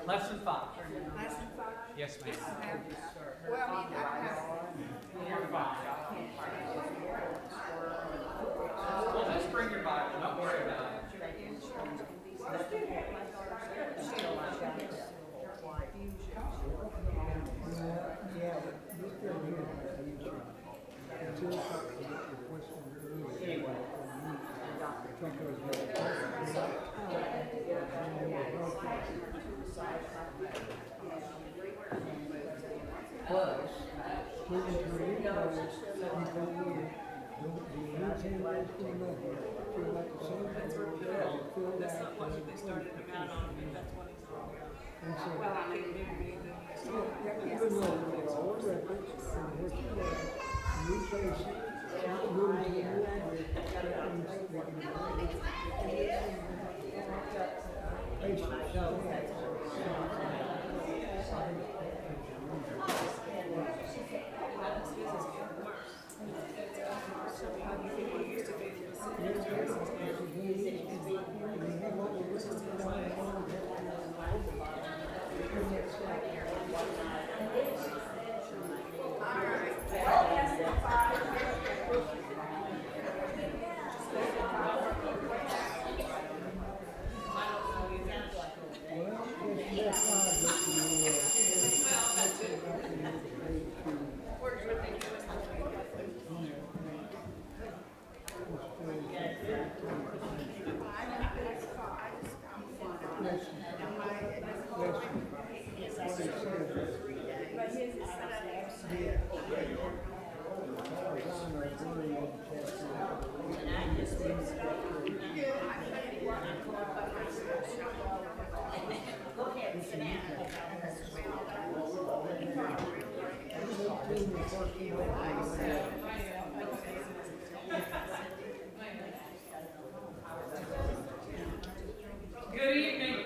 Lesson 5. Lesson 5? Yes, ma'am. Well, I mean, I have. Number 5. Well, just bring your Bible. Don't worry about it. Plus, moving to a new place, you go in, don't be anything less than nothing. Feel like the same thing. Feel like That's not what they started him out on, and that's what he's on. and so, Well, I mean, even though it's all records and what you got, new place, moving to a new address, that means they can manage Good evening.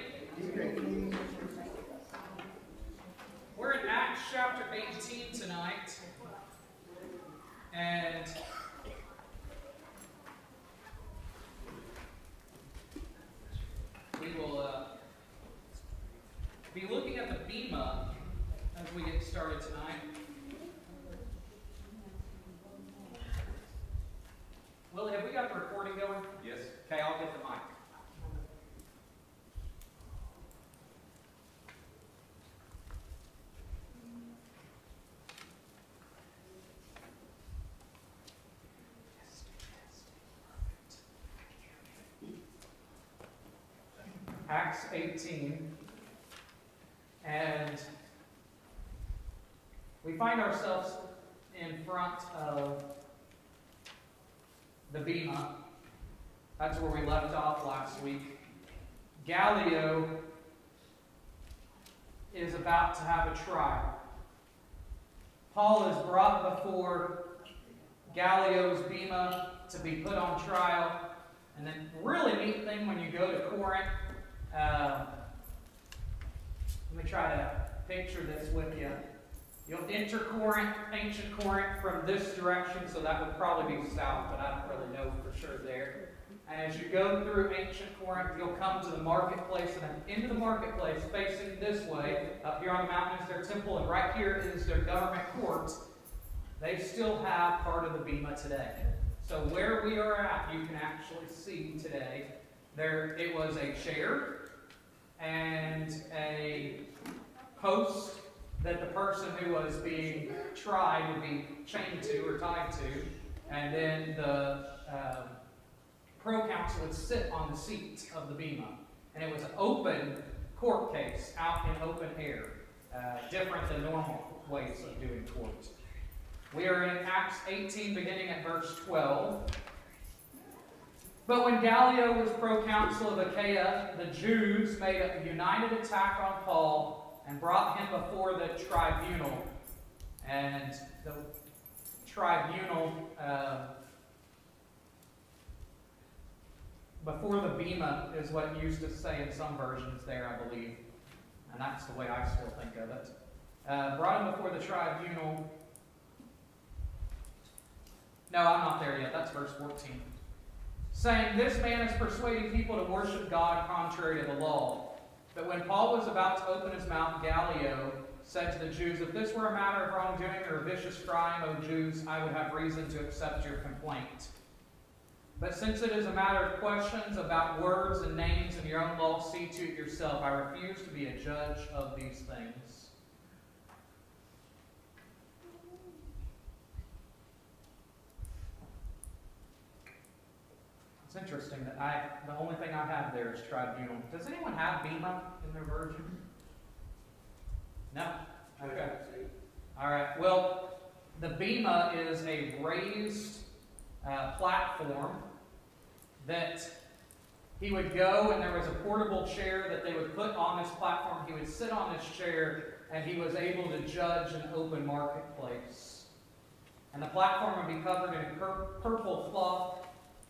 We're in Acts chapter 18 tonight. And we will be looking at the Bema as we get started tonight. Willie, have we got the recording going? Yes. Okay, I'll get the mic. Acts 18, and we find ourselves in front of the Bema. That's where we left off last week. Gallio is about to have a trial. Paul is brought before Gallio's Bema to be put on trial. And then really neat thing when you go to Corinth, let me try to picture this with you. You'll enter Corinth, ancient Corinth, from this direction, so that would probably be south, but I don't really know for sure there. And as you go through ancient Corinth, you'll come to the marketplace, and then into the marketplace, facing this way, up here on the mountain is their temple, and right here is their government court. They still have part of the Bema today. So where we are at, you can actually see today, it was a chair and a post that the person who was being tried would be chained to or tied to, and then the proconsul would sit on the seat of the Bema. And it was an open court case, out in open air, different than normal ways of doing court. We are in Acts 18, beginning at verse 12. But when Gallio was proconsul of Achaia, the Jews made a united attack on Paul and brought him before the tribunal. And the tribunal, before the Bema is what it used to say in some versions there, I believe. And that's the way I still think of it. Brought him before the tribunal. No, I'm not there yet. That's verse 14. Saying, this man is persuading people to worship God contrary to the law. But when Paul was about to open his mouth, Gallio said to the Jews, "If this were a matter of wrongdoing or a vicious crime, O Jews, I would have reason to accept your complaint. But since it is a matter of questions about words and names in your own law, see to it yourself. I refuse to be a judge of these things." It's interesting that the only thing I have there is tribunal. Does anyone have bema in their version? No? Okay. All right. Well, the bema is a raised platform that he would go, and there was a portable chair that they would put on this platform. He would sit on this chair, and he was able to judge an open marketplace. And the platform would be covered in purple cloth,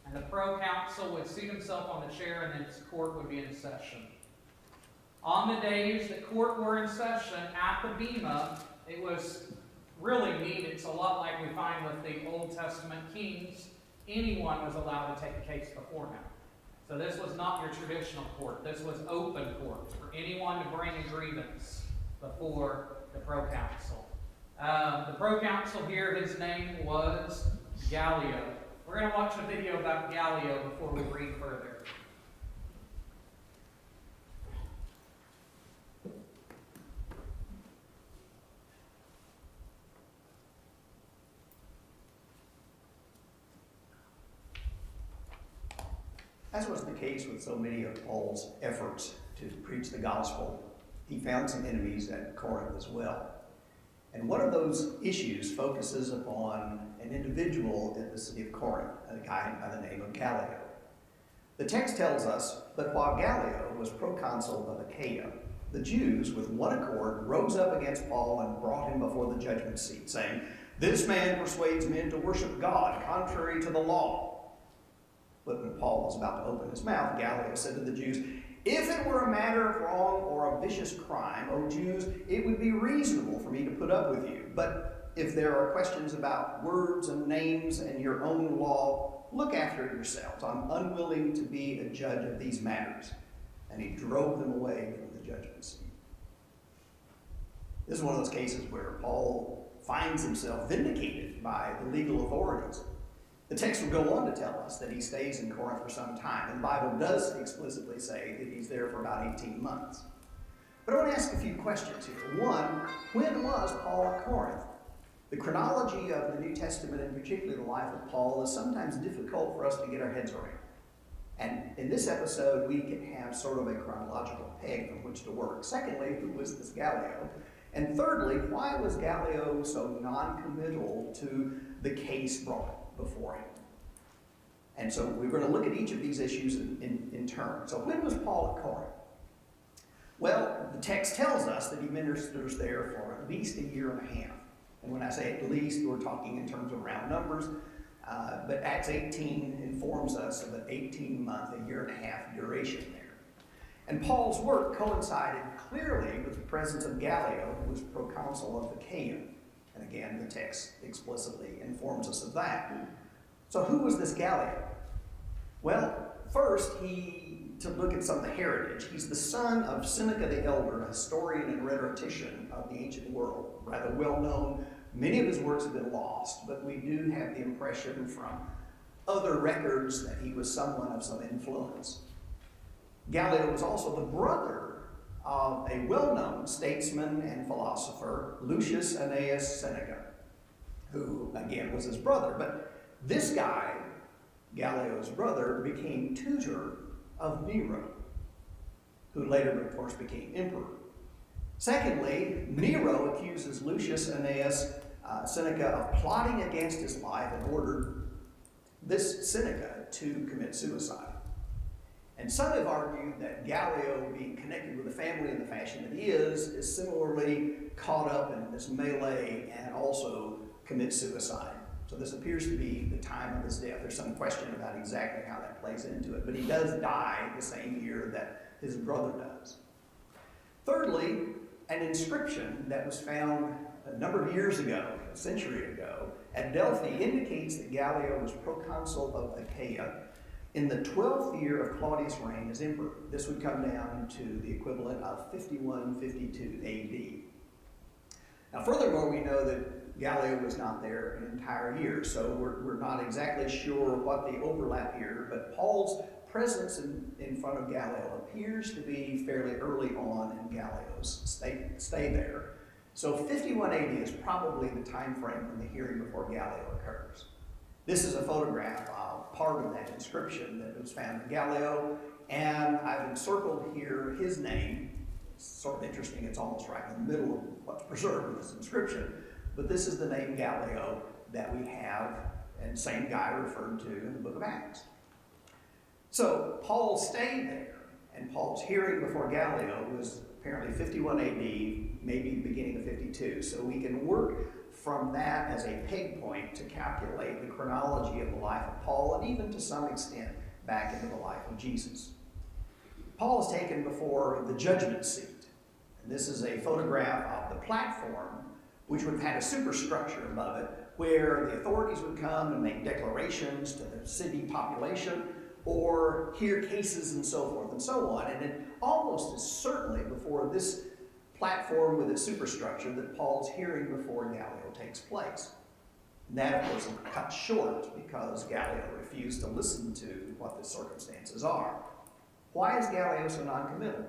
and the proconsul would seat himself on the chair, and his court would be in session. On the days that court were in session at the bema, it was really neat. It's a lot like we find with the Old Testament kings. Anyone was allowed to take a case before him. So this was not your traditional court. This was open court for anyone to bring a grievance before the proconsul. The proconsul here, his name was Gallio. We're going to watch a video about Gallio before we read further. As was the case with so many of Paul's efforts to preach the gospel, he found some enemies at Corinth as well. And one of those issues focuses upon an individual in the city of Corinth, a guy by the name of Gallio. The text tells us, "But while Gallio was proconsul of Achaia, the Jews with one accord rose up against Paul and brought him before the judgment seat, saying, 'This man persuades men to worship God contrary to the law.' But when Paul was about to open his mouth, Gallio said to the Jews, 'If it were a matter of wrong or a vicious crime, O Jews, it would be reasonable for me to put up with you. But if there are questions about words and names and your own law, look after it yourselves. I'm unwilling to be a judge of these matters.' And he drove them away from the judgment seat." This is one of those cases where Paul finds himself vindicated by the legal authorities. The text will go on to tell us that he stays in Corinth for some time, and the Bible does explicitly say that he's there for about 18 months. But I want to ask a few questions here. One, when was Paul at Corinth? The chronology of the New Testament, and particularly the life of Paul, is sometimes difficult for us to get our heads around. And in this episode, we can have sort of a chronological peg from which to work. Secondly, who was this Gallio? And thirdly, why was Gallio so non-committal to the case brought before him? And so we're going to look at each of these issues in turn. So when was Paul at Corinth? Well, the text tells us that he ministers there for at least a year and a half. And when I say at least, we're talking in terms of round numbers. But Acts 18 informs us of an 18-month, a year and a half duration there. And Paul's work coincided clearly with the presence of Gallio, who was proconsul of Achaia. And again, the text explicitly informs us of that. So who was this Gallio? Well, first, to look at some of the heritage. He's the son of Seneca the Elder, a historian and rhetorician of the ancient world. Rather well known. Many of his works have been lost, but we do have the impression from other records that he was someone of some influence. Gallio was also the brother of a well-known statesman and philosopher, Lucius Annaeus Seneca, who, again, was his brother. But this guy, Gallio's brother, became tutor of Nero, who later, of course, became emperor. Secondly, Nero accuses Lucius Annaeus Seneca of plotting against his life and ordered this Seneca to commit suicide. And some have argued that Gallio, being connected with the family in the fashion that he is similarly caught up in this melee and also commits suicide. So this appears to be the time of his death. There's some question about exactly how that plays into it, but he does die the same year that his brother does. Thirdly, an inscription that was found a number of years ago, a century ago, at Delphi indicates that Gallio was proconsul of Achaia. In the 12th year of Claudius' reign as emperor, this would come down to the equivalent of 51-52 AD. Now, furthermore, we know that Gallio was not there an entire year, so we're not exactly sure what the overlap here, but Paul's presence in front of Gallio appears to be fairly early on in Gallio's stay there. So 51 AD is probably the time frame when the hearing before Gallio occurs. This is a photograph of part of that inscription that was found in Gallio, and I've encircled here his name. It's sort of interesting, it's almost right in the middle of what's preserved in this inscription, but this is the name Gallio that we have, and same guy referred to in the book of Acts. So Paul stayed there, and Paul's hearing before Gallio was apparently 51 AD, maybe the beginning of 52. So we can work from that as a peg point to calculate the chronology of the life of Paul, and even to some extent back into the life of Jesus. Paul is taken before the judgment seat. And this is a photograph of the platform, which would have had a superstructure above it, where the authorities would come and make declarations to the city population, or hear cases and so forth and so on. And it almost is certainly before this platform with its superstructure that Paul's hearing before Gallio takes place. And that, of course, is cut short because Gallio refused to listen to what the circumstances are. Why is Gallio so noncommittal?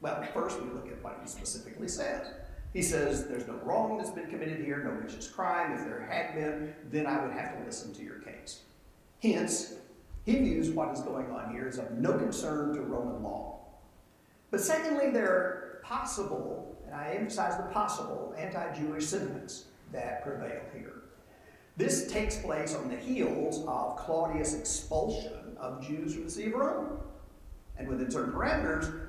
Well, first we look at what he specifically says. He says, there's no wrong that's been committed here, no vicious crime. If there had been, then I would have to listen to your case. Hence, he views what is going on here as of no concern to Roman law. But secondly, there are possible, and I emphasize the possible, anti-Jewish sentiments that prevail here. This takes place on the heels of Claudius' expulsion of Jews from the city of Rome. And within certain parameters,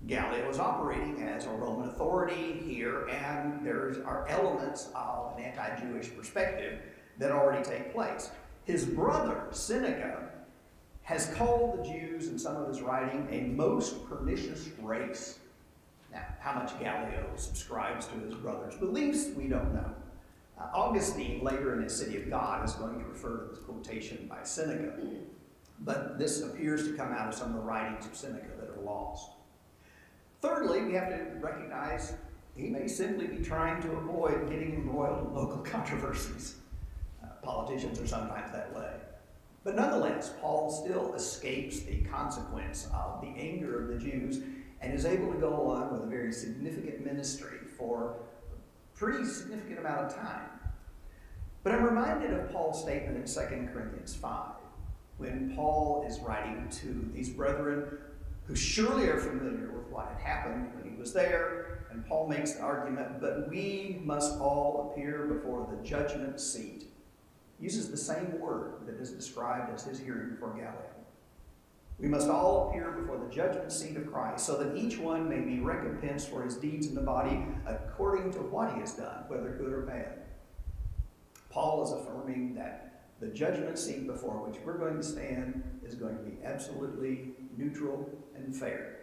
Gallio is operating as a Roman authority here, and there are elements of an anti-Jewish perspective that already take place. His brother, Seneca, has called the Jews in some of his writing a most pernicious race. Now, how much Gallio subscribes to his brother's beliefs, we don't know. Augustine, later in his City of God, is going to refer to this quotation by Seneca, but this appears to come out of some of the writings of Seneca that are lost. Thirdly, we have to recognize he may simply be trying to avoid getting embroiled in local controversies. Politicians are sometimes that way. But nonetheless, Paul still escapes the consequence of the anger of the Jews and is able to go on with a very significant ministry for a pretty significant amount of time. But I'm reminded of Paul's statement in 2 Corinthians 5, when Paul is writing to these brethren who surely are familiar with what had happened when he was there, and Paul makes the argument, but we must all appear before the judgment seat. He uses the same word that is described as his hearing before Gallio. We must all appear before the judgment seat of Christ, so that each one may be recompensed for his deeds in the body according to what he has done, whether good or bad. Paul is affirming that the judgment seat before which we're going to stand is going to be absolutely neutral and fair.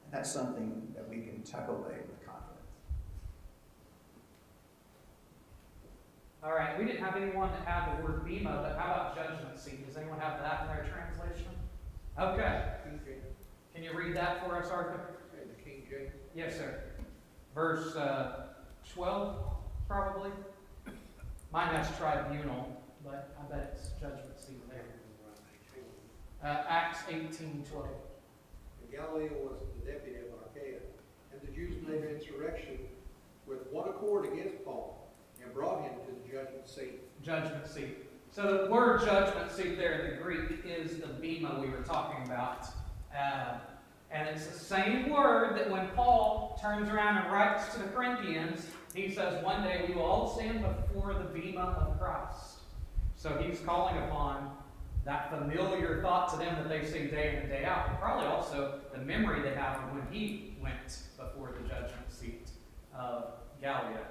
And that's something that we can tuck away with confidence. All right, we didn't have anyone that had the word bema, but how about judgment seat? Does anyone have that in their translation? Okay. Can you read that for us, Arthur? The King James. Yes, sir. Verse 12, probably. Mine has tribunal, but I bet it's judgment seat there. Acts 18:12. And Gallio was the deputy of Achaia, and the Jews made insurrection with one accord against Paul, and brought him to the judgment seat. Judgment seat. So the word judgment seat there in the Greek is the bema we were talking about. And it's the same word that when Paul turns around and writes to the Corinthians, he says, one day we will all stand before the bema of Christ. So he's calling upon that familiar thought to them that they say day in and day out, but probably also the memory they have of when he went before the judgment seat of Gallio.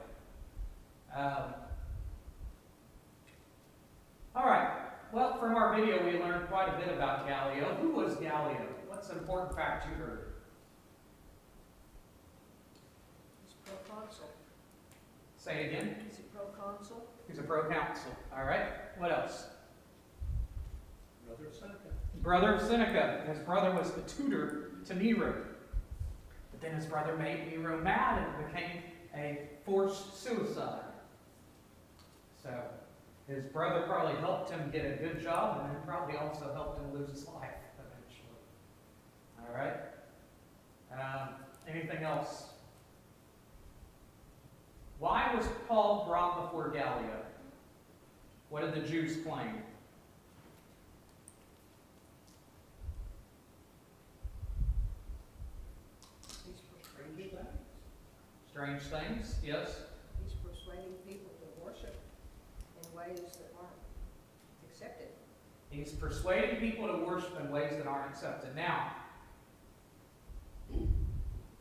All right. Well, from our video, we learned quite a bit about Gallio. Who was Gallio? What's an important fact you heard? He's proconsul. Say it again. He's a proconsul. He's a proconsul. All right. What else? Brother Seneca. brother of Seneca. His brother was the tutor to Nero. But then his brother made Nero mad and became a forced suicide. So his brother probably helped him get a good job, and then probably also helped him lose his life eventually. All right? Anything else? Why was Paul brought before Gallio? What did the Jews claim? He's persuading them. Strange things, yes? He's persuading people to worship in ways that aren't accepted. He's persuading people to worship in ways that aren't accepted. Now,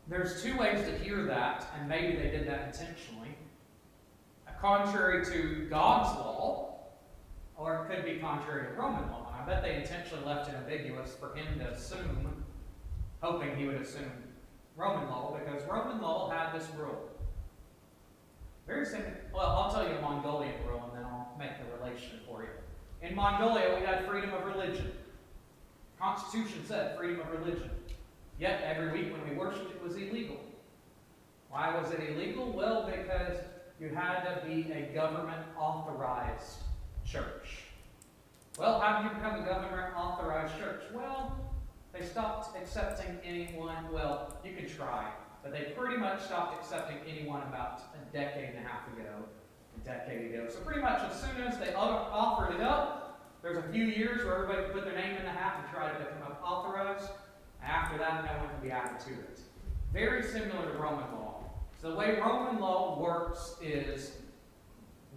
there's two ways to hear that, and maybe they did that intentionally. Contrary to God's law, or it could be contrary to Roman law. And I bet they intentionally left it ambiguous for him to assume, hoping he would assume Roman law, because Roman law had this rule. Very simple. Well, I'll tell you a Mongolian rule, and then I'll make the relation for you. In Mongolia, we had freedom of religion. Constitution said freedom of religion. Yet, every week when we worshipped, it was illegal. Why was it illegal? Well, because you had to be a government-authorized church. Well, how did you become a government-authorized church? Well, they stopped accepting anyone. Well, you could try, but they pretty much stopped accepting anyone about a decade and a half ago. So pretty much as soon as they offered it up, there's a few years where everybody put their name in the hat and tried to become authorized. After that, no one can be added to it. Very similar to Roman law. So the way Roman law works is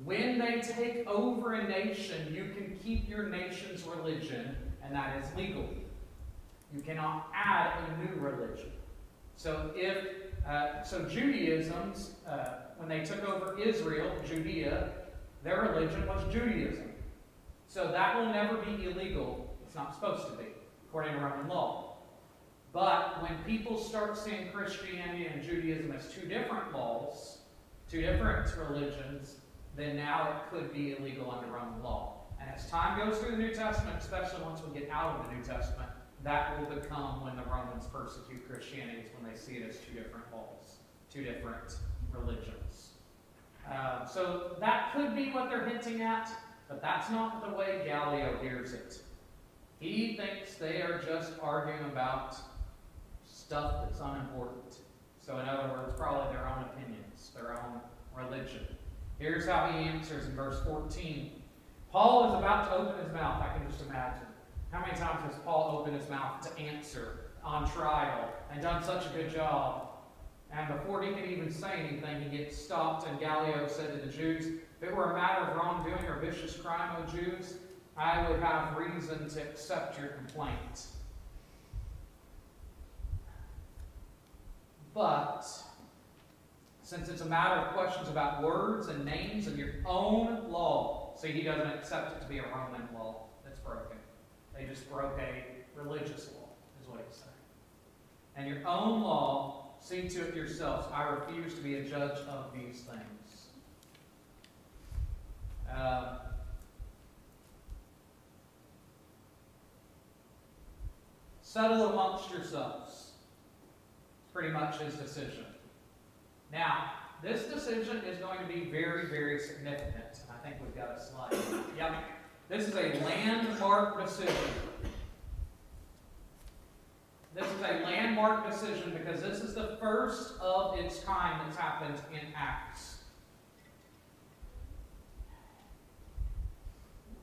when they take over a nation, you can keep your nation's religion, and that is legal. You cannot add a new religion. So Judaism's, when they took over Israel, Judea, their religion was Judaism. So that will never be illegal. It's not supposed to be, according to Roman law. But when people start seeing Christianity and Judaism as two different laws, two different religions, then now it could be illegal under Roman law. And as time goes through the New Testament, especially once we get out of the New Testament, that will become when the Romans persecute Christianity, when they see it as two different laws, two different religions. So that could be what they're hinting at, but that's not the way Gallio hears it. He thinks they are just arguing about stuff that's unimportant. So in other words, probably their own opinions, their own religion. Here's how he answers in verse 14. Paul is about to open his mouth. I can just imagine. How many times has Paul opened his mouth to answer on trial and done such a good job? And before he can even say anything, he gets stopped, and Gallio said to the Jews, if it were a matter of wrongdoing or vicious crime, O Jews, I would have reason to accept your complaint. But since it's a matter of questions about words and names of your own law, see, he doesn't accept it to be a Roman law that's broken. They just broke a religious law, is what he's saying. And your own law, see to it yourselves. I refuse to be a judge of these things. Settle amongst yourselves. Pretty much his decision. Now, this decision is going to be very, very significant. I think we've got a slide. Yep. This is a landmark decision. This is a landmark decision because this is the first of its kind that's happened in Acts.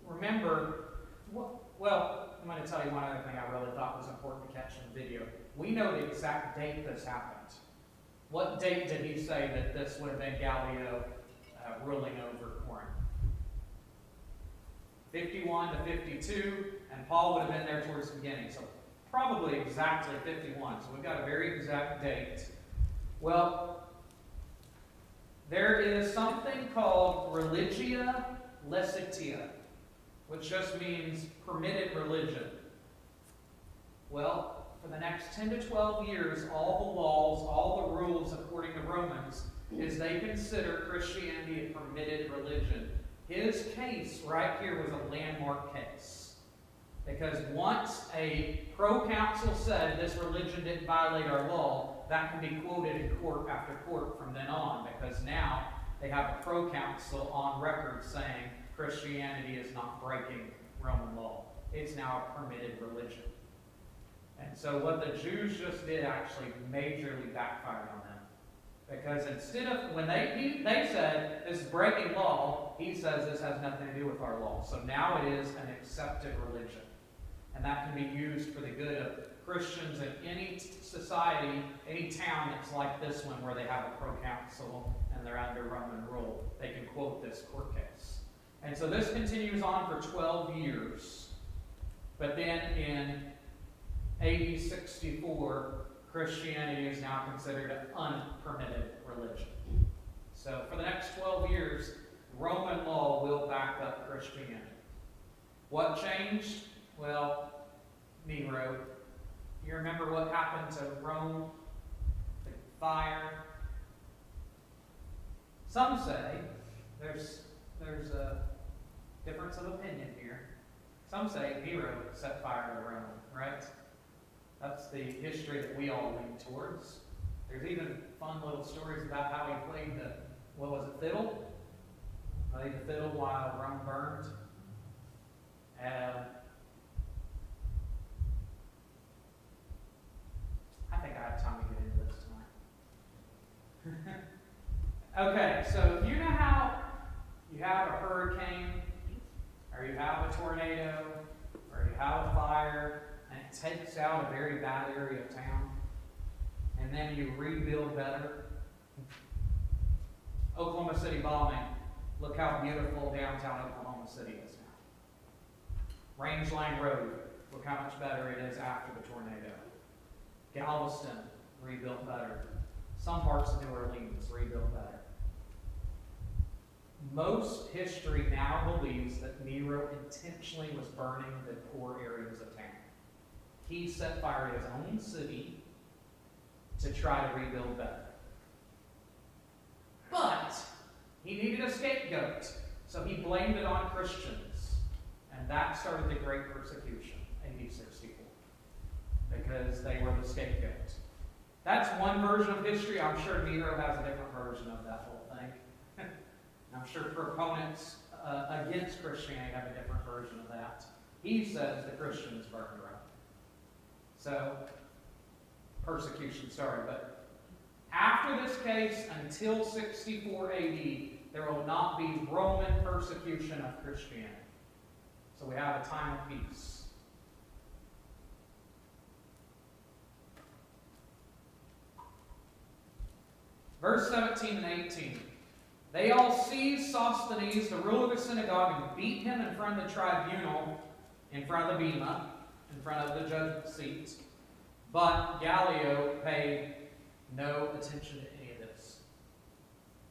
Remember, well, I'm going to tell you one other thing I really thought was important to catch in the video. We know the exact date this happened. What date did he say that this would have been Gallio ruling over Corinth? 51 to 52, and Paul would have been there towards the beginning. So probably exactly 51. So we've got a very exact date. Well, there is something called religia licita, which just means permitted religion. Well, for the next 10 to 12 years, all the laws, all the rules, according to Romans, is they consider Christianity a permitted religion. His case right here was a landmark case. Because once a proconsul said this religion didn't violate our law, that can be quoted in court after court from then on, because now they have a proconsul on record saying Christianity is not breaking Roman law. It's now a permitted religion. And so what the Jews just did actually majorly backfired on them. Because instead of, when they said this is breaking law, he says this has nothing to do with our law. So now it is an accepted religion. And that can be used for the good of Christians in any society, any town that's like this one where they have a proconsul and they're under Roman rule. They can quote this court case. And so this continues on for 12 years. But then in AD 64, Christianity is now considered an unpermitted religion. So for the next 12 years, Roman law will back up Christianity. What changed? Well, Nero. You remember what happened to Rome? The fire. Some say, there's a difference of opinion here. Some say Nero set fire to Rome, right? That's the history that we all lean towards. There's even fun little stories about how he played the, what was it, fiddle? Played the fiddle while Rome burned. I think I have time to get into this tonight. Okay, so you know how you have a hurricane, or you have a tornado, or you have a fire, and it takes out a very bad area of town, and then you rebuild better? Oklahoma City bombing. Look how beautiful downtown Oklahoma City is now. Rangeline Road. Look how much better it is after the tornado. Galveston, rebuilt better. Some parts of New Orleans, rebuilt better. Most history now believes that Nero intentionally was burning the poor areas of town. He set fire to his own city to try to rebuild better. But he needed a scapegoat, so he blamed it on Christians. And that started the Great Persecution, AD 64, because they were the scapegoat. That's one version of history. I'm sure Nero has a different version of that whole thing. I'm sure proponents against Christianity have a different version of that. He says the Christians burned Rome. So, persecution started. But after this case, until 64 AD, there will not be Roman persecution of Christianity. So we have a time of peace. Verse 17 and 18. They all seized Sosthenes, the ruler of the synagogue, and beat him in front of the tribunal, in front of the bema, in front of the judgment seat. But Gallio paid no attention to any of this.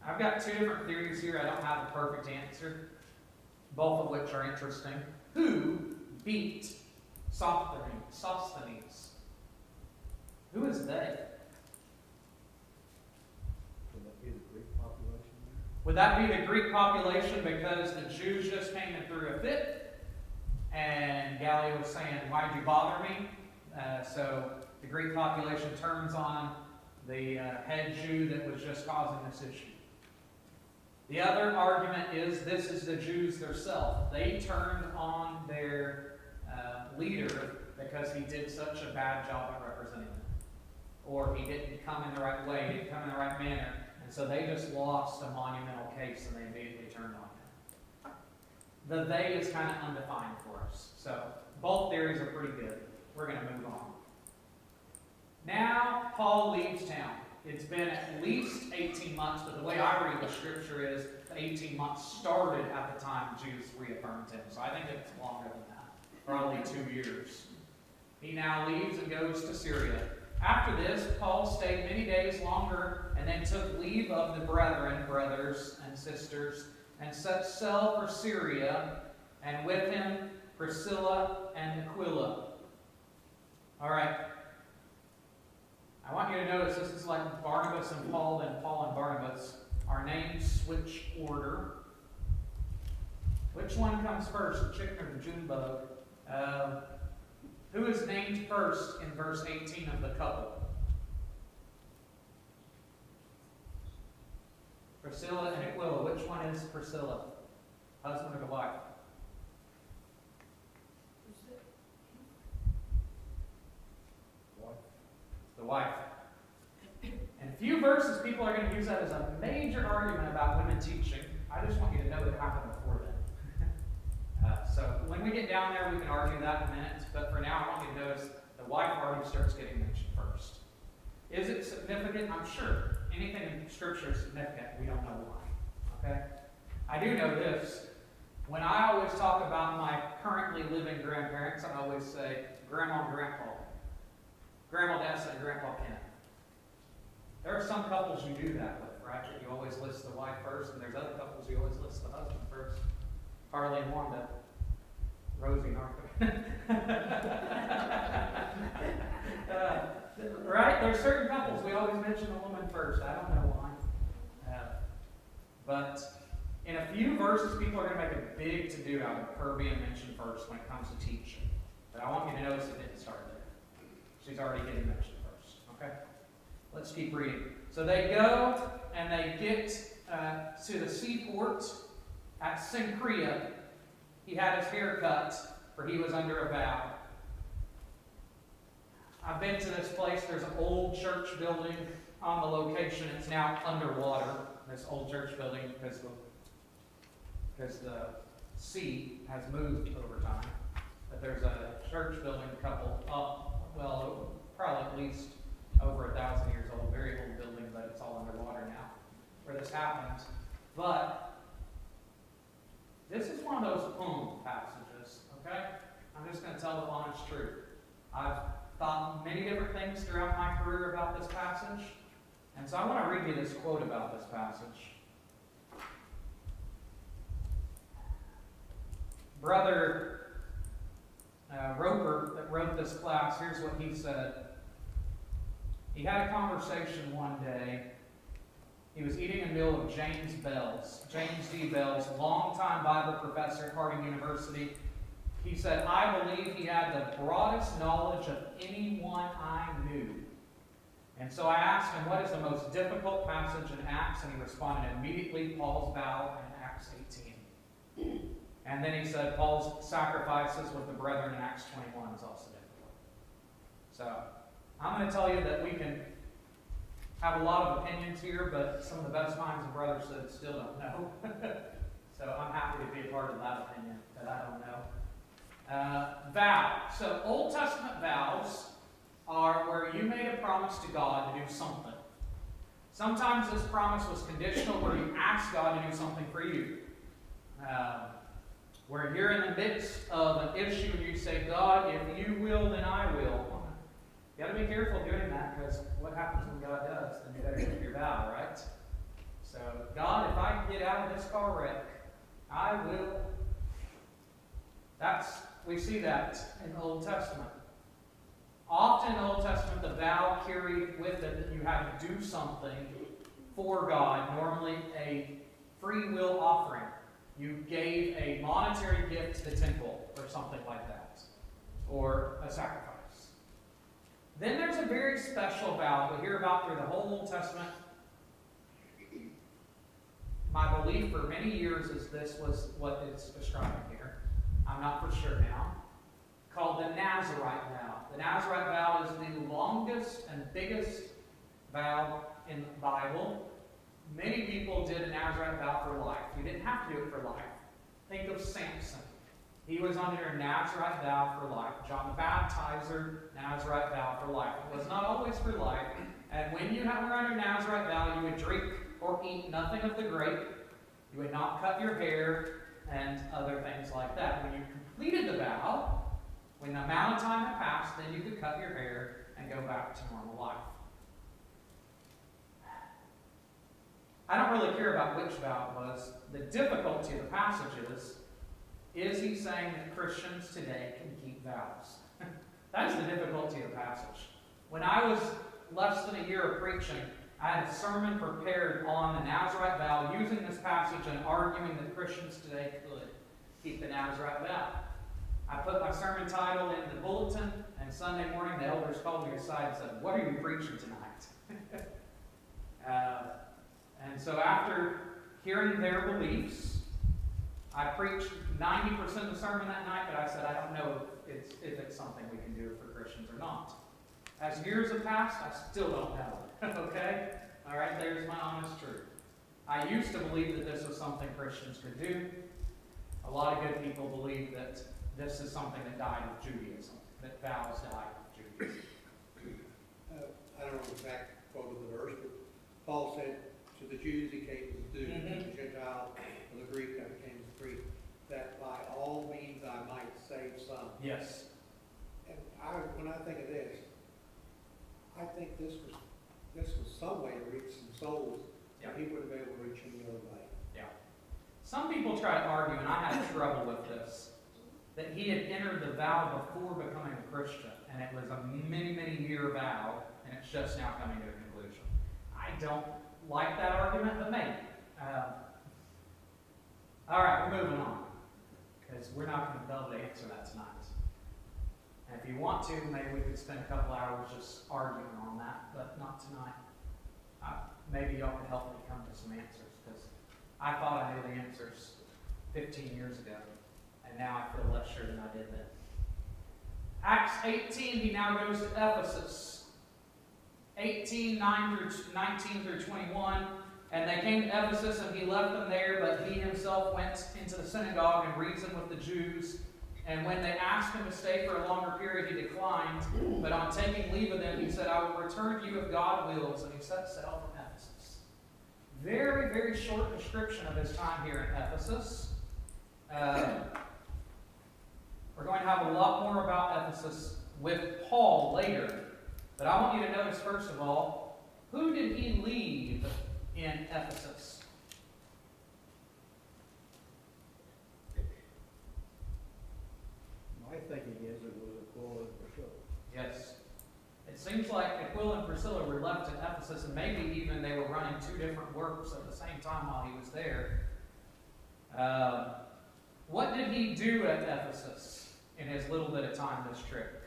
I've got two different theories here. I don't have a perfect answer, both of which are interesting. Who beat Sosthenes? Who is they? Would that be the Greek population because the Jews just came in through a fit? And Gallio was saying, why'd you bother me? So the Greek population turns on the head Jew that was just causing this issue. The other argument is this is the Jews themselves. They turned on their leader because he did such a bad job at representing them. Or he didn't come in the right way, he didn't come in the right manner. And so they just lost a monumental case and they immediately turned on him. The they is kind of undefined for us. So both theories are pretty good. We're going to move on. Now Paul leaves town. It's been at least 18 months, but the way I read the scripture is the 18 months started at the time Jews reaffirmed him. So I think it's longer than that, probably 2 years. He now leaves and goes to Syria. After this, Paul stayed many days longer and then took leave of the brethren, brothers and sisters, and set sail for Syria, and with him Priscilla and Aquila. All right. I want you to notice this is like Barnabas and Paul, and Paul and Barnabas. Our names switch order. Which one comes first, the chicken or the June bug? Who is named first in verse 18 of the couple? Priscilla and Aquila. Which one is Priscilla? Husband or the wife? The wife. In a few verses, people are going to use that as a major argument about women teaching. I just want you to know it happened before then. So when we get down there, we can argue that in a minute. But for now, I want you to notice the wife already starts getting mentioned first. Is it significant? I'm sure. Anything in Scripture is significant. We don't know why. Okay? I do know this. When I always talk about my currently living grandparents, I always say Grandma and Grandpa. Grandma Dessa and Grandpa Kenneth. There are some couples you do that with, right? You always list the wife first, and there's other couples you always list the husband first. Harley and Wanda. Rosie and Arthur. Right? There's certain couples we always mention the woman first. I don't know why. But in a few verses, people are going to make a big to-do out of her being mentioned first when it comes to teaching. But I want you to notice it didn't start there. She's already getting mentioned first. Okay? Let's keep reading. So they go and they get to the seaport at Cenchrea. He had his hair cut, for he was under a vow. I've been to this place. There's an old church building on the location. It's now underwater, this old church building, because the sea has moved over time. But there's a church building, a couple up, well, probably at least over 1,000 years old, very old building, but it's all underwater now, where this happened. But this is one of those passages, okay? I'm just going to tell the honest truth. I've thought many different things throughout my career about this passage, and so I want to read you this quote about this passage. Brother Roper, that wrote this class, here's what he said. He had a conversation one day. He was eating a meal with James Bells, James D. Bells, longtime Bible professor at Harding University. He said, I believe he had the broadest knowledge of anyone I knew. And so I asked him, what is the most difficult passage in Acts? And he responded immediately, Paul's vow in Acts 18. And then he said, Paul's sacrifices with the brethren in Acts 21 is also difficult. So I'm going to tell you that we can have a lot of opinions here, but some of the best minds and brothers said still don't know. So I'm happy to be a part of that opinion, that I don't know. Vow. So Old Testament vows are where you made a promise to God to do something. Sometimes this promise was conditional, where you asked God to do something for you. Where you're in the midst of an issue and you say, God, if you will, then I will. You got to be careful doing that, because what happens when God does? Then you better keep your vow, right? So, God, if I get out of this car wreck, I will. We see that in the Old Testament. Often in the Old Testament, the vow carried with it that you had to do something for God, normally a free will offering. You gave a monetary gift to the temple or something like that, or a sacrifice. Then there's a very special vow we hear about through the whole Old Testament. My belief for many years is this was what it's describing here. I'm not for sure now. Called the Nazirite vow. The Nazirite vow is the longest and biggest vow in the Bible. Many people did a Nazirite vow for life. You didn't have to do it for life. Think of Samson. He was under a Nazirite vow for life. John the Baptizer, Nazirite vow for life. It was not always for life. And when you were under Nazirite vow, you would drink or eat nothing of the grape. You would not cut your hair and other things like that. When you completed the vow, when the amount of time had passed, then you could cut your hair and go back to normal life. I don't really care about which vow it was. The difficulty of the passage is he saying that Christians today can keep vows? That is the difficulty of the passage. When I was less than a year of preaching, I had a sermon prepared on the Nazirite vow using this passage and arguing that Christians today could keep the Nazirite vow. I put my sermon title in the bulletin, and Sunday morning the elders called me aside and said, "What are you preaching tonight?" And so after hearing their beliefs, I preached 90% of the sermon that night, but I said, I don't know if it's something we can do for Christians or not. As years have passed, I still don't know. Okay? All right, there's my honest truth. I used to believe that this was something Christians could do. A lot of good people believe that this is something that died of Judaism, that vows died of Judaism. I don't know the exact quote of the verse, but Paul said, to the Jews he came as a Jew, to the Gentile, to the Greek I became a Greek, that by all means I might save some. Yes. And when I think of this, I think this was some way to reach some souls that he wouldn't be able to reach any other way. Yeah. Some people try to argue, and I had trouble with this, that he had entered the vow before becoming a Christian, and it was a many, many year vow, and it's just now coming to a conclusion. I don't like that argument, but maybe. All right, we're moving on, because we're not going to be able to answer that tonight. And if you want to, maybe we could spend a couple hours just arguing on that, but not tonight. Maybe y'all can help me come to some answers, because I thought I knew the answers 15 years ago, and now I feel less sure than I did then. Acts 18, he now goes to Ephesus. 18, 19 through 21. And they came to Ephesus, and he left them there, but he himself went into the synagogue and reasoned with the Jews. And when they asked him to stay for a longer period, he declined. But on taking leave of them, he said, I will return to you if God wills. And he set sail from Ephesus. Very, very short description of his time here in Ephesus. We're going to have a lot more about Ephesus with Paul later. But I want you to notice, first of all, who did he leave in Ephesus? My thinking is it was Aquila and Priscilla. Yes. It seems like Aquila and Priscilla were left in Ephesus, and maybe even they were running two different works at the same time while he was there. What did he do at Ephesus in his little bit of time this trip?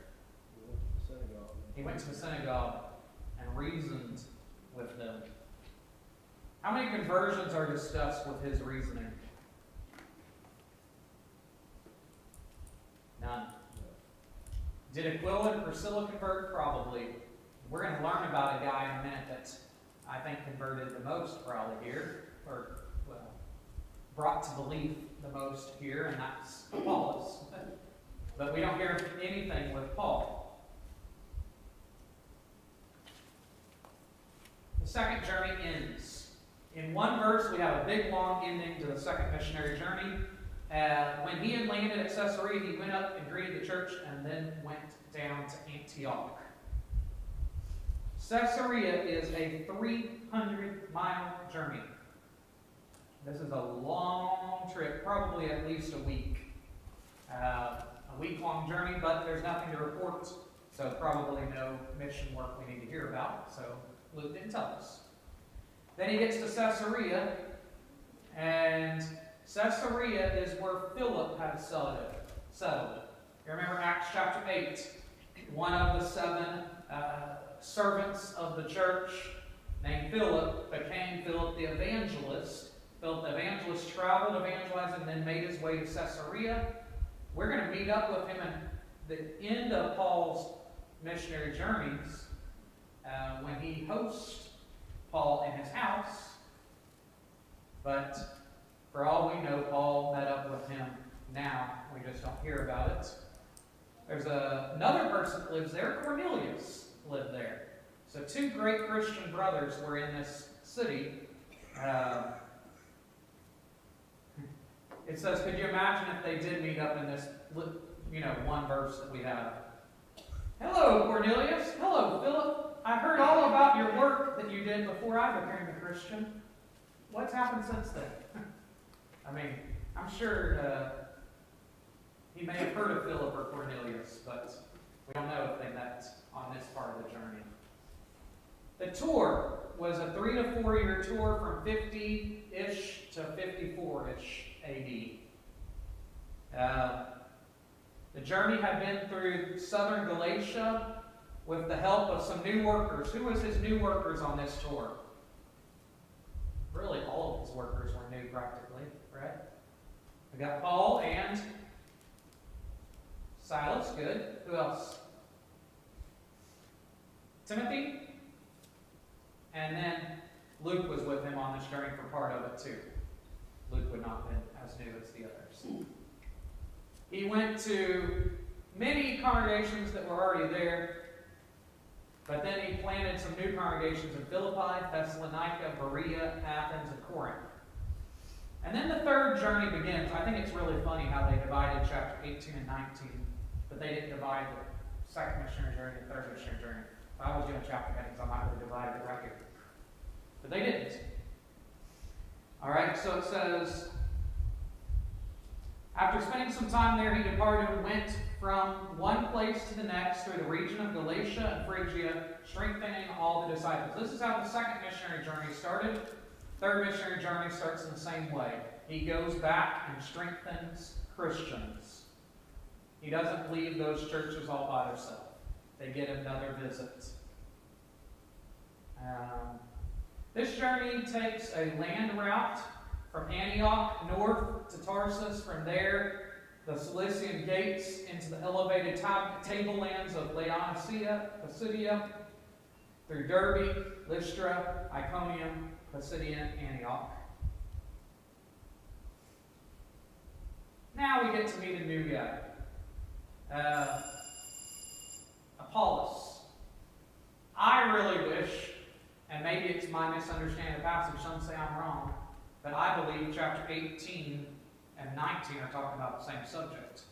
He went to the synagogue and reasoned with them. How many conversions are discussed with his reasoning? None. Did Aquila and Priscilla convert? Probably. We're going to learn about a guy in a minute that I think converted the most probably here, or, well, brought to belief the most here, and that's Apollos. But we don't hear anything with Paul. The second journey ends. In one verse, we have a big, long ending to the second missionary journey. When he had landed at Caesarea, he went up and greeted the church and then went down to Antioch. Caesarea is a 300-mile journey. This is a long trip, probably at least a week. A week-long journey, but there's nothing to report, so probably no mission work we need to hear about, so Luke didn't tell us. Then he gets to Caesarea, and Caesarea is where Philip had settled. You remember Acts chapter 8? One of the 7 servants of the church named Philip became Philip the evangelist. Philip the evangelist traveled evangelizing and then made his way to Caesarea. We're going to meet up with him at the end of Paul's missionary journeys when he hosts Paul in his house. But for all we know, Paul met up with him now. We just don't hear about it. There's another person that lives there. Cornelius lived there. So 2 great Christian brothers were in this city. It says, could you imagine if they did meet up in this, one verse that we have? Hello, Cornelius. Hello, Philip. I heard all about your work that you did before I became a Christian. What's happened since then? I mean, I'm sure he may have heard of Philip or Cornelius, but we don't know if they met on this part of the journey. The tour was a 3 to 4 year tour from 50-ish to 54-ish AD. The journey had been through southern Galatia with the help of some new workers. Who was his new workers on this tour? Really, all of his workers were new practically, right? We got Paul and Silas, good. Who else? Timothy? And then Luke was with him on this journey for part of it too. Luke would not have been as new as the others. He went to many congregations that were already there, but then he planted some new congregations in Philippi, Thessalonica, Berea, Athens, and Corinth. And then the third journey begins. I think it's really funny how they divided chapter 18 and 19, but they didn't divide the second missionary journey and the third missionary journey. If I was doing chapter headings, I might have divided it right here. But they didn't. All right, so it says, after spending some time there, he departed and went from one place to the next through the region of Galatia and Phrygia, strengthening all the disciples. This is how the second missionary journey started. Third missionary journey starts in the same way. He goes back and strengthens Christians. He doesn't leave those churches all by themselves. They get another visit. This journey takes a land route from Antioch north to Tarsus. From there, the Cilician gates into the elevated tablelands of Laodicea, Pisidia, through Derbe, Lystra, Iconium, Pisidian, Antioch. Now we get to meet a new guy. Apollos. I really wish, and maybe it's my misunderstanding of the passage, some say I'm wrong, but I believe chapter 18 and 19 are talking about the same subject.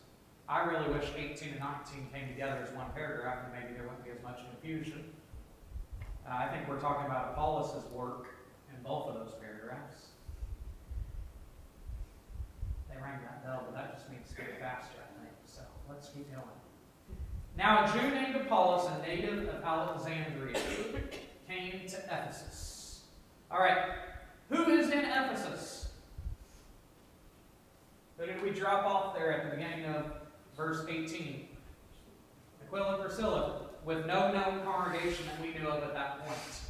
I really wish 18 and 19 came together as one paragraph, and maybe there wouldn't be as much confusion. I think we're talking about Apollos' work in both of those paragraphs. They rang that bell, but that just means to get faster, I think. So let's keep going. Now a Jew named Apollos, a native of Alexandria, came to Ephesus. All right, who is in Ephesus? Who did we drop off there at the beginning of verse 18? Aquila and Priscilla, with no known congregation that we knew of at that point.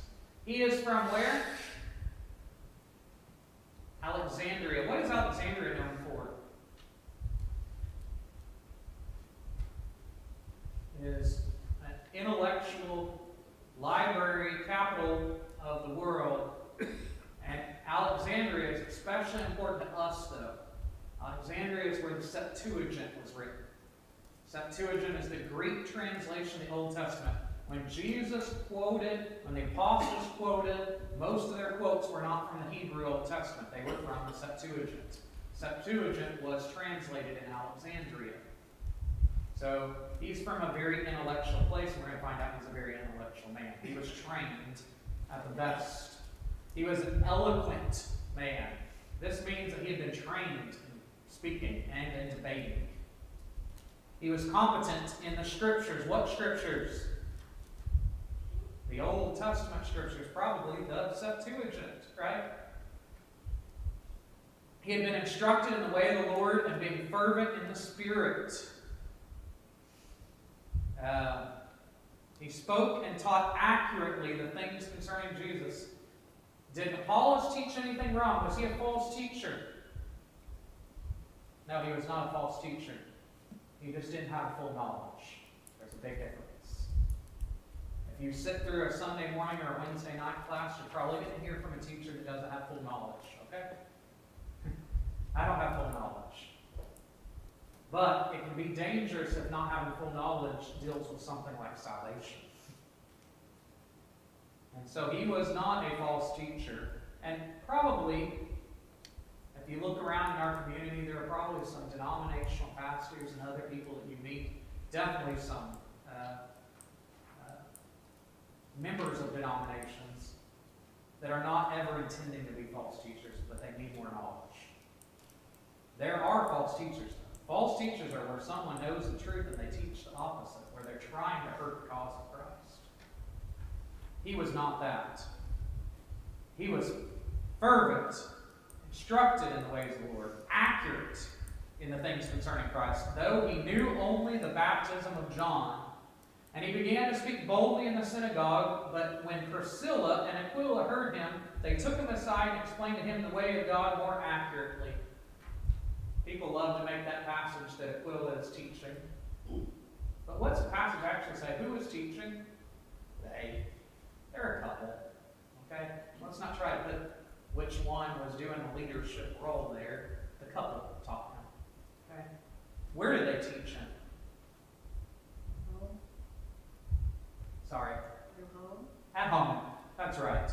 He is from where? Alexandria. What is Alexandria known for? It is an intellectual library capital of the world. And Alexandria is especially important to us, though. Alexandria is where the Septuagint was written. Septuagint is the Greek translation of the Old Testament. When Jesus quoted, when the apostles quoted, most of their quotes were not from the Hebrew Old Testament. They were from the Septuagint. Septuagint was translated in Alexandria. So he's from a very intellectual place, and we're going to find out he's a very intellectual man. He was trained at the best. He was an eloquent man. This means that he had been trained in speaking and in debating. He was competent in the Scriptures. What Scriptures? The Old Testament Scriptures, probably the Septuagint, right? He had been instructed in the way of the Lord and being fervent in the Spirit. He spoke and taught accurately the things concerning Jesus. Did Apollos teach anything wrong? Was he a false teacher? No, he was not a false teacher. He just didn't have full knowledge. There's a big difference. If you sit through a Sunday morning or a Wednesday night class, you're probably going to hear from a teacher that doesn't have full knowledge, okay? I don't have full knowledge. But it can be dangerous if not having full knowledge deals with something like salvation. And so he was not a false teacher. And probably, if you look around in our community, there are probably some denominational pastors and other people that you meet, definitely some members of denominations that are not ever intending to be false teachers, but they need more knowledge. There are false teachers, though. False teachers are where someone knows the truth and they teach the opposite, where they're trying to hurt the cause of Christ. He was not that. He was fervent, instructed in the ways of the Lord, accurate in the things concerning Christ, though he knew only the baptism of John. And he began to speak boldly in the synagogue, but when Priscilla and Aquila heard him, they took him aside and explained to him the way of God more accurately. People love to make that passage that Aquila is teaching. But what's the passage actually say? Who is teaching? They. They're a couple. Okay? Let's not try to put which one was doing the leadership role there. The couple taught him. Okay? Where did they teach him? Home, Sorry. your home. At home. That's right.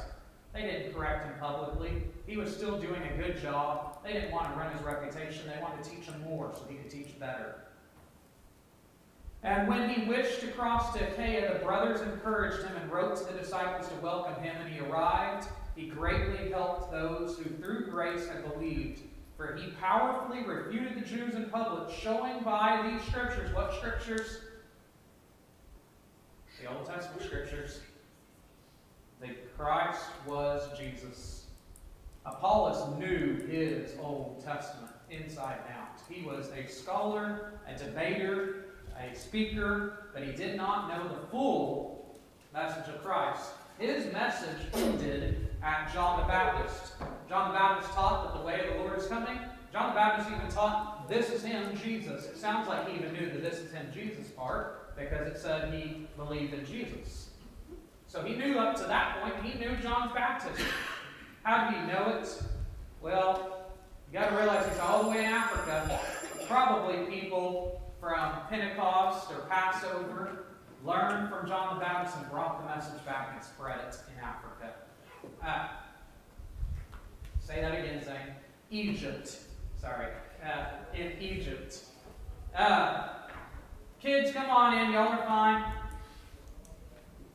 They didn't correct him publicly. He was still doing a good job. They didn't want to run his reputation. They wanted to teach him more so he could teach better. And when he wished to cross to Achaia, the brothers encouraged him and wrote to the disciples to welcome him. And he arrived. He greatly helped those who through grace had believed. For he powerfully refuted the Jews in public, showing by these scriptures. What scriptures? The Old Testament scriptures. That Christ was Jesus. Apollos knew his Old Testament inside and out. He was a scholar, a debater, a speaker, but he did not know the full message of Christ. His message ended at John the Baptist. John the Baptist taught that the way of the Lord is coming. John the Baptist even taught, this is him, Jesus. It sounds like he even knew the this is him, Jesus part, because it said he believed in Jesus. So he knew up to that point, he knew John's baptism. How did he know it? Well, you got to realize he's all the way in Africa. Probably people from Pentecost or Passover learned from John the Baptist and brought the message back and spread it in Africa. Say that again, Zane. Egypt. Sorry. In Egypt. Kids, come on in. Y'all are fine.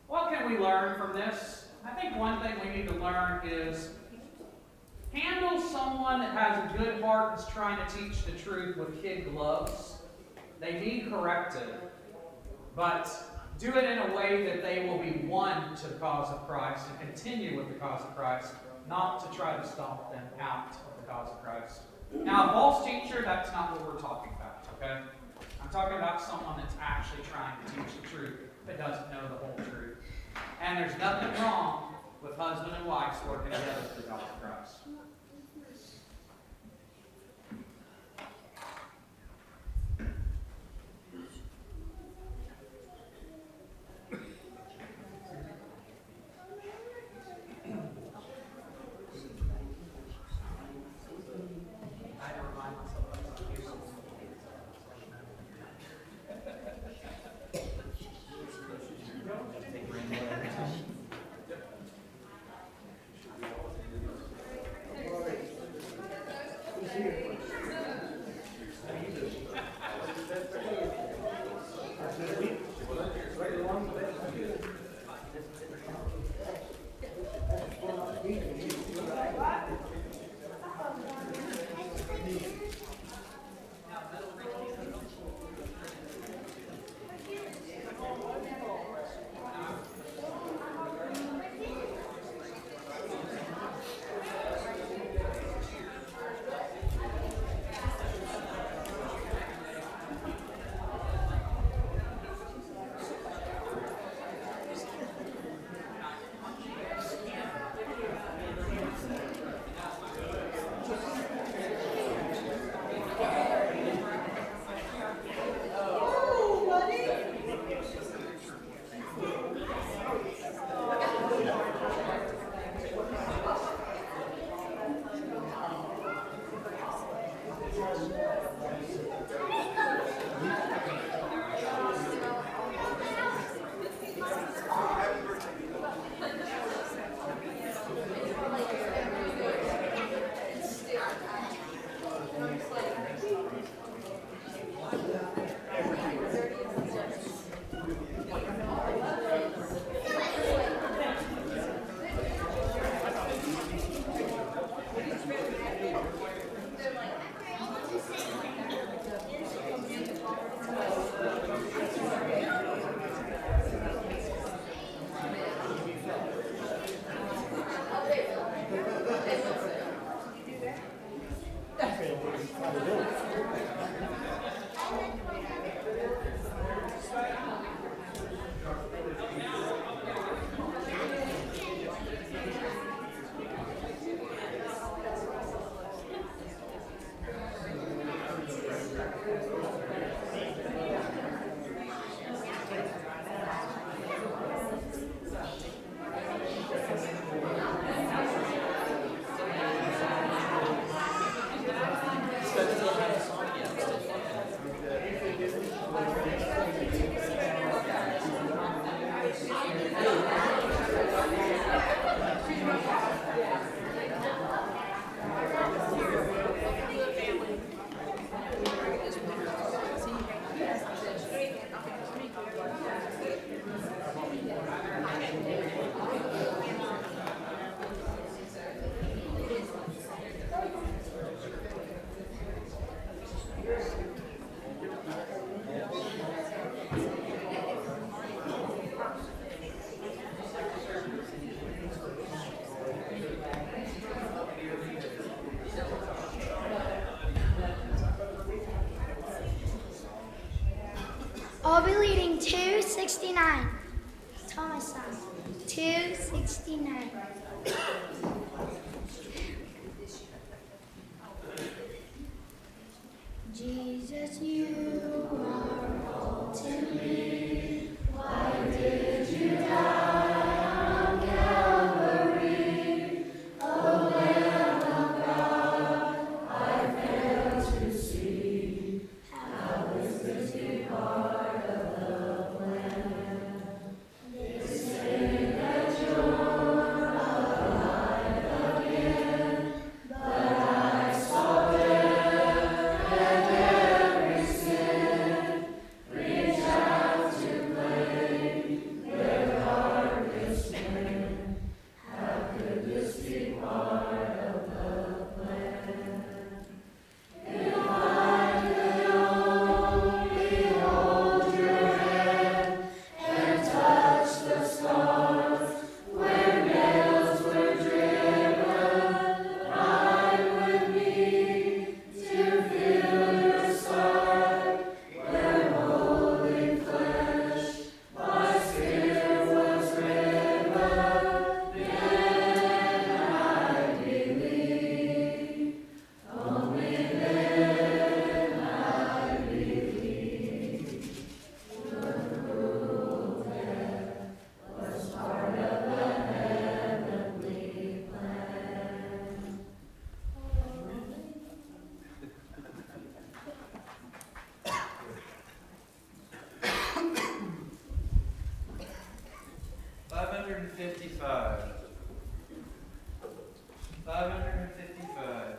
What can we learn from this? I think one thing we need to learn is handle someone that has a good heart and is trying to teach the truth with kid gloves. They need corrected, but do it in a way that they will be won to the cause of Christ and continue with the cause of Christ, not to try to stomp them out of the cause of Christ. Now, a false teacher, that's not what we're talking about, okay? I'm talking about someone that's actually trying to teach the truth but doesn't know the whole truth. And there's nothing wrong with husband and wife working together for the cause of Christ. I had to remind myself I was on mute. 269. Thomas song. 269. Jesus, you are all to me. Why did you die on Calvary? O Lamb of God, I fail to see. How is this be part of the plan? They say that you're alive again, but I saw death and every sin reach out to claim their darkest sin. How could this be part of the plan? If I could only hold your hand and touch the scars where nails were driven, I would need to feel your side where holy flesh by spirit was riven. Then I believe, only then I believe. Your cruel death was part of the heavenly plan. 555. 555.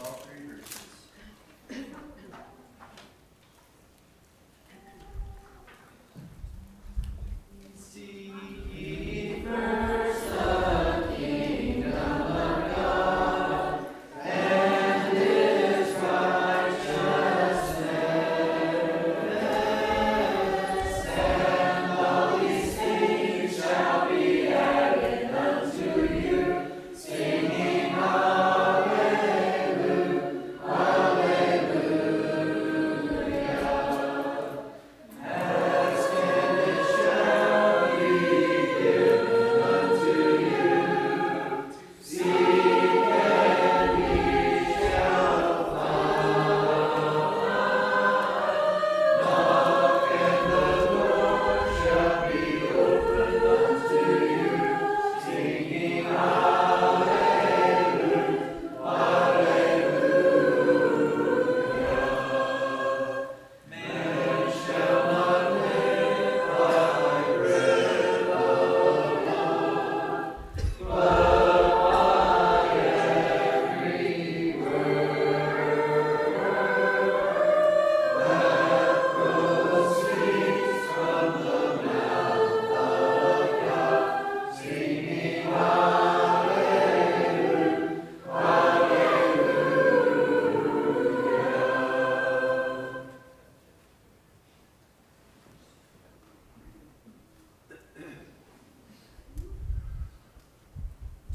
All three verses. Seek ye first the kingdom of God and His righteousness, and all these things shall be added unto you. Singing Hallelujah, Hallelujah. Ask and it shall be given unto you. Seek and ye shall find. Knock and the door shall be opened unto you. Singing Hallelujah, Hallelujah. Man shall not live by bread alone, but by every word that proceeds from the mouth of God. Singing Hallelujah, Hallelujah.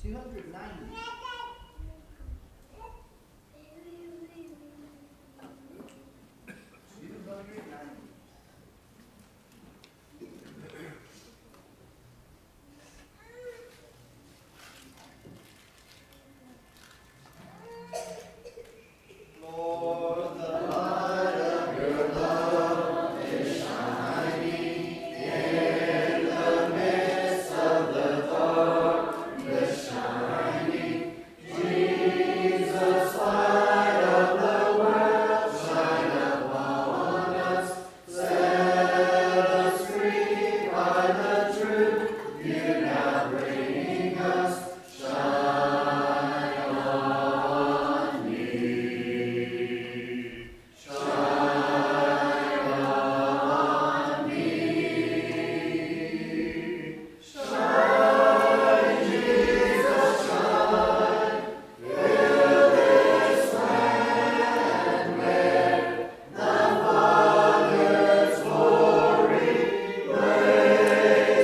290. Lord, the light of your love is shining in the midst of the darkness shining. Jesus, light of the world, shine upon us. Set us free by the truth you now bring us. Shine on me. Shine on me. Shine, Jesus, shine. Fill this land where the Father's glory reigns.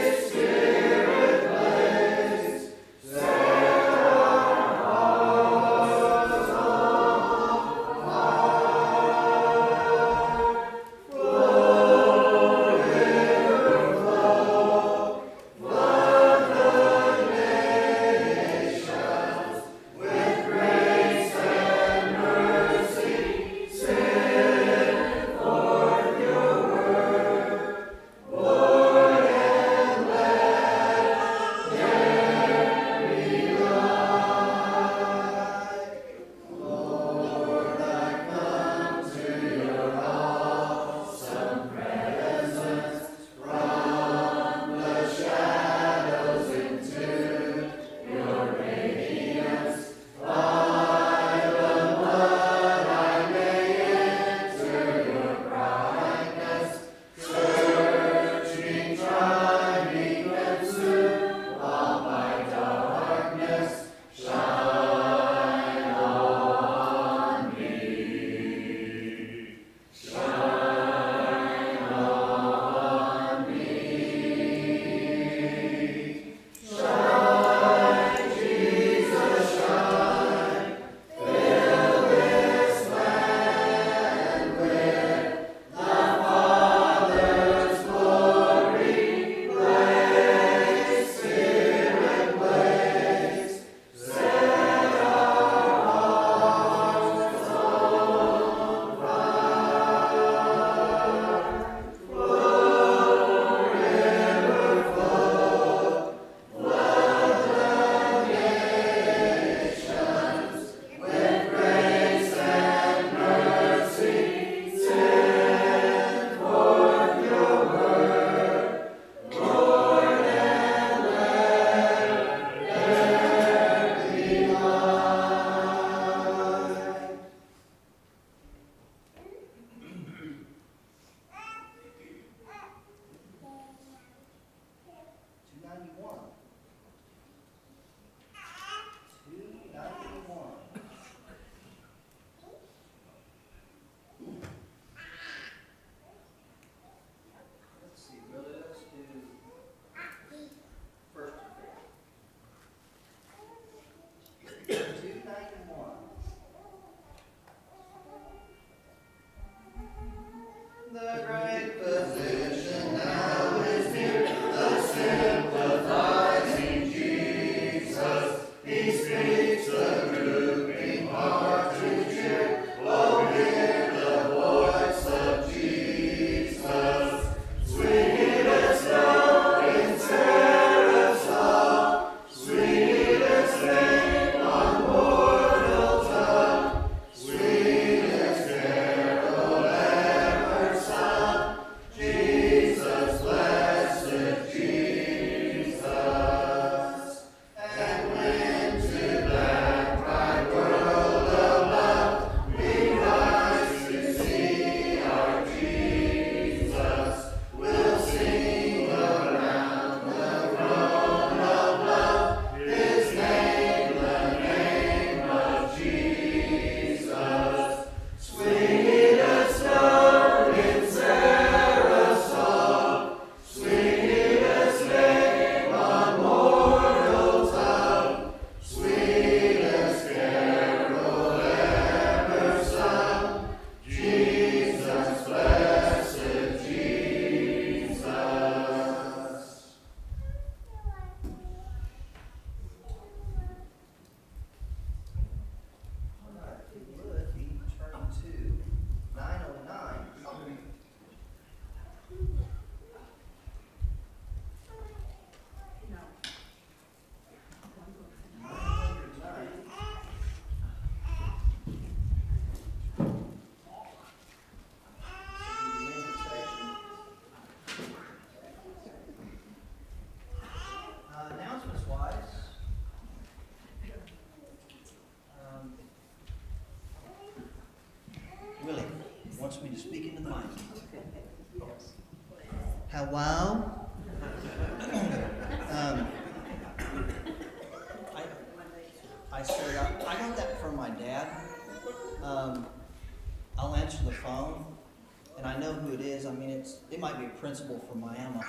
it might be a principal from Miami,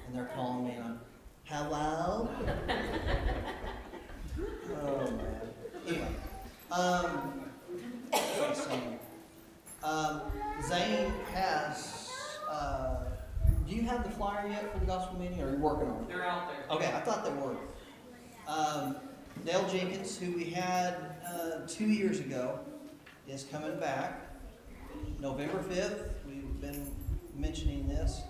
and they're calling me, and I'm, hello? Oh, man. Anyway, what was I saying? Zane has, do you have the flyer yet for the gospel meeting, or are you working on it? They're out there. Okay, I thought they were. Dale Jenkins, who we had 2 years ago, is coming back. November 5th, we've been mentioning this.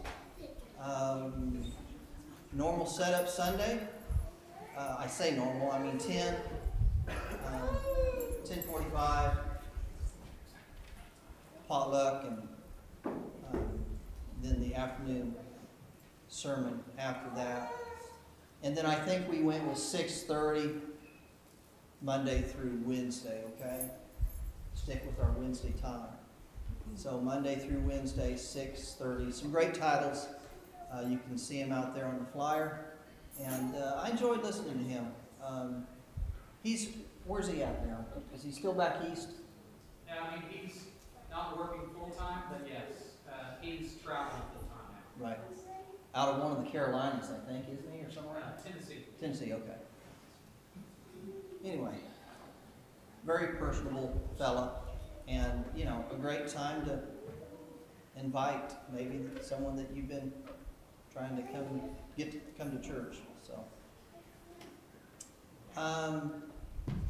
Normal setup Sunday. I say normal, I mean 10. 10:45. Potluck, and then the afternoon sermon after that. And then I think we went with 6:30 Monday through Wednesday, okay? Stick with our Wednesday time. So Monday through Wednesday, 6:30. Some great titles. You can see him out there on the flyer. And I enjoyed listening to him. Where's he at now? Is he still back east? Yeah, I mean, he's not working full-time, but yes, he's traveling full-time now. Right. Out of one of the Carolinas, I think, isn't he, or somewhere? Tennessee. Tennessee, okay. Anyway, very personable fella, and, you know, a great time to invite maybe someone that you've been trying to come to church, so.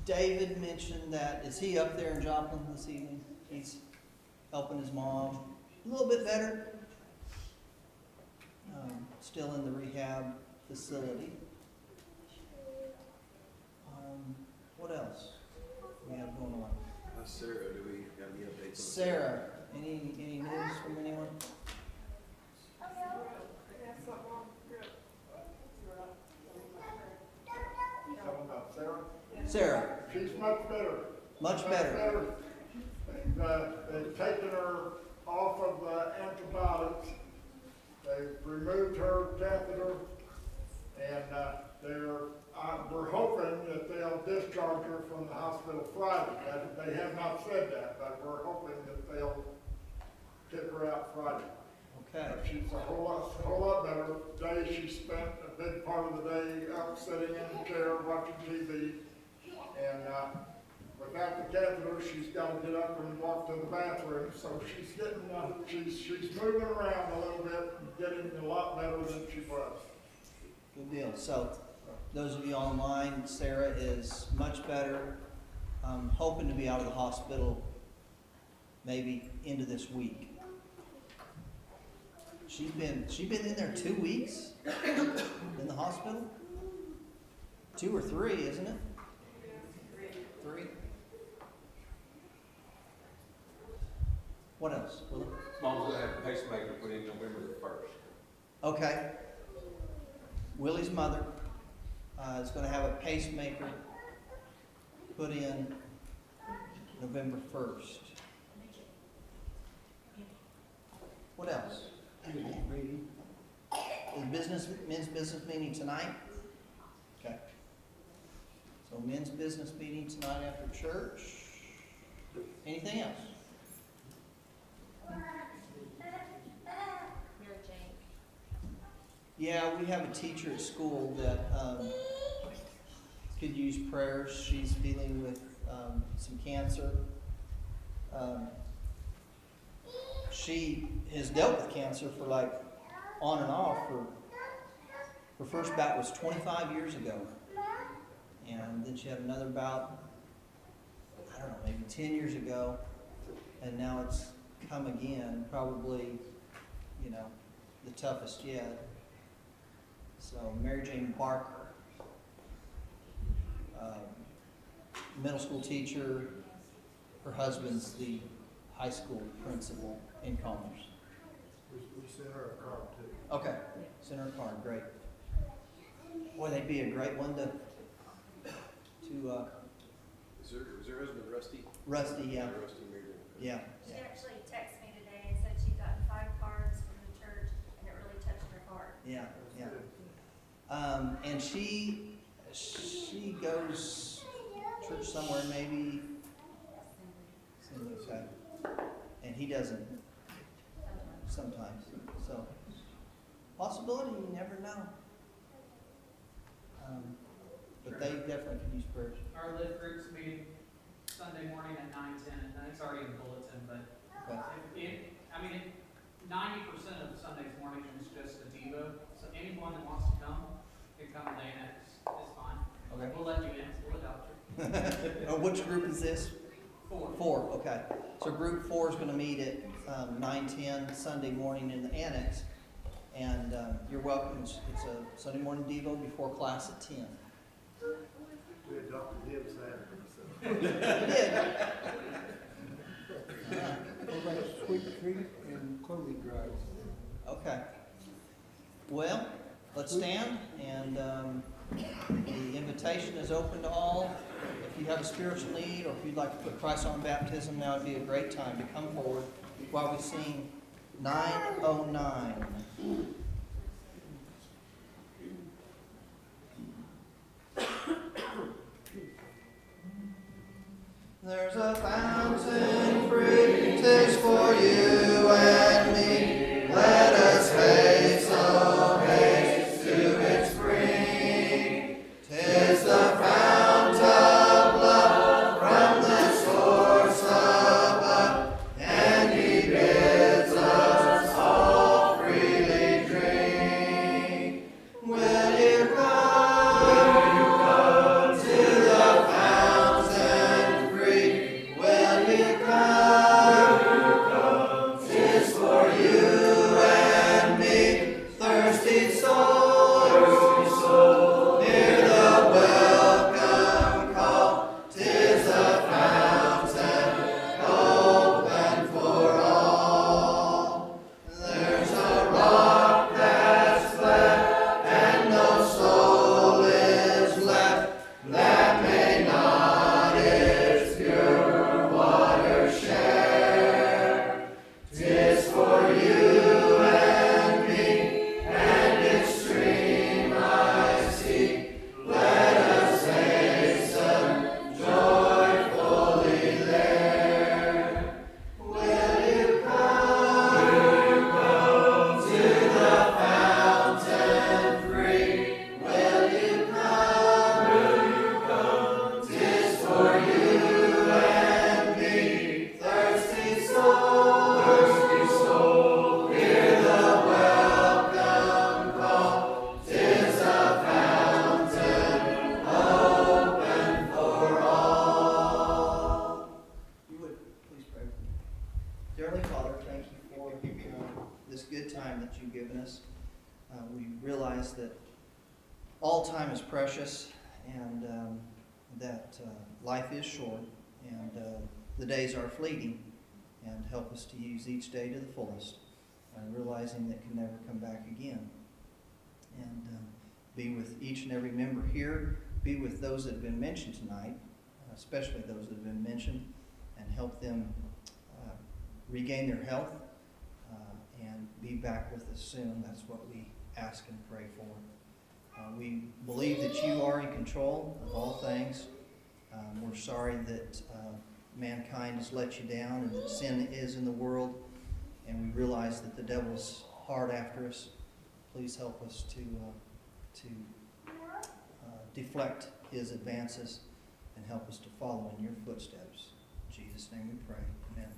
David mentioned that, is he up there in Joplin this evening? He's helping his mom. A little bit better. Still in the rehab facility. What else we have going on? Sarah, do we have any updates on Sarah, any news from anyone? Talking about Sarah? Sarah, She's much better. much better. They've taken her off of the antibiotics. They've removed her catheter, and we're hoping that they'll discharge her from the hospital Friday. They have not said that, but we're hoping that they'll kick her out Friday. Okay. She's a whole lot better. Today she spent a big part of the day out sitting in the chair watching TV, and without the catheter, she's got to get up and walk to the bathroom. So she's getting, she's moving around a little bit, getting a lot better than she was. Good deal. So, those of you online, Sarah is much better. Hoping to be out of the hospital maybe into this week. She's been in there 2 weeks in the hospital. 2 or 3, isn't it? 3. What else? Willie? Mom's gonna have a pacemaker put in November the 1st. Okay. Willie's mother is going to have a pacemaker put in November 1st. What else? Is men's business meeting tonight? Okay. So men's business meeting tonight after church. Anything else? Mary Jane. Yeah, we have a teacher at school that could use prayers. She's dealing with some cancer. She has dealt with cancer for like on and off for her first bout was 25 years ago. And then she had another bout, I don't know, maybe 10 years ago. And now it's come again, probably, you know, the toughest yet. So Mary Jane Barker, middle school teacher, her husband's the high school principal in Commerce. We sent her a card too. Okay, send her a card, great. Boy, they'd be a great one to Is her husband Rusty? Rusty, yeah, Rusty Meader. yeah, She yeah, actually texted me today and said she'd gotten 5 cards from the church and it really touched her heart. yeah, yeah. And she goes church somewhere maybe, okay. And he doesn't. sometimes. So, possibility, you never know. But they definitely can use prayers. Our live groups meeting Sunday morning at 9:10, and it's already in the bulletin, but Okay. 90% of Sunday's morning is just a Devo, so anyone that wants to come can come to the annex, it's fine. Okay. We'll let you in, we'll adopt you. Which group is this? 4. 4, okay. So group 4 is going to meet at 9:10 Sunday morning in the annex. And you're welcome. It's a Sunday morning Devo before class at 10. We adopted him Saturday, so. You did. What about Sweet Creek and Chloe Drive? Okay. Well, let's stand, and the invitation is open to all. If you have a spiritual need, or if you'd like to put Christ on baptism, now would be a great time to come forward while we sing 909. There's a fountain free, 'tis for you and me. Let us haste, oh haste to its spring. 'Tis the fount of love from the source above, and He bids us all freely drink. Will you come? Will you come to the fountain free? Will you come? Will you come? 'Tis for you and me, thirsty souls. Thirsty souls. Hear the welcome call. 'Tis a fountain open for all. There's a rock that's cleft, and no soul is left that may not its pure water share. 'Tis for you and me, and its stream I see. Let us hasten joyfully there. Will you come? Will you come to the fountain free? Will you come? Will you come? 'Tis for you and me, thirsty soul. Thirsty soul. Hear the welcome call. 'Tis a fountain open for all. You would please pray with me. Dear Heavenly Father, thank you for this good time that you've given us. We realize that all time is precious, and that life is short, and the days are fleeting, and help us to use each day to the fullest, realizing that can never come back again. And be with each and every member here, be with those that have been mentioned tonight, especially those that have been mentioned, and help them regain their health and be back with us soon. That's what we ask and pray for. We believe that you are in control of all things. We're sorry that mankind has let you down and that sin is in the world, and we realize that the devil's hard after us. Please help us to deflect his advances and help us to follow in your footsteps. In Jesus' name we pray. Amen.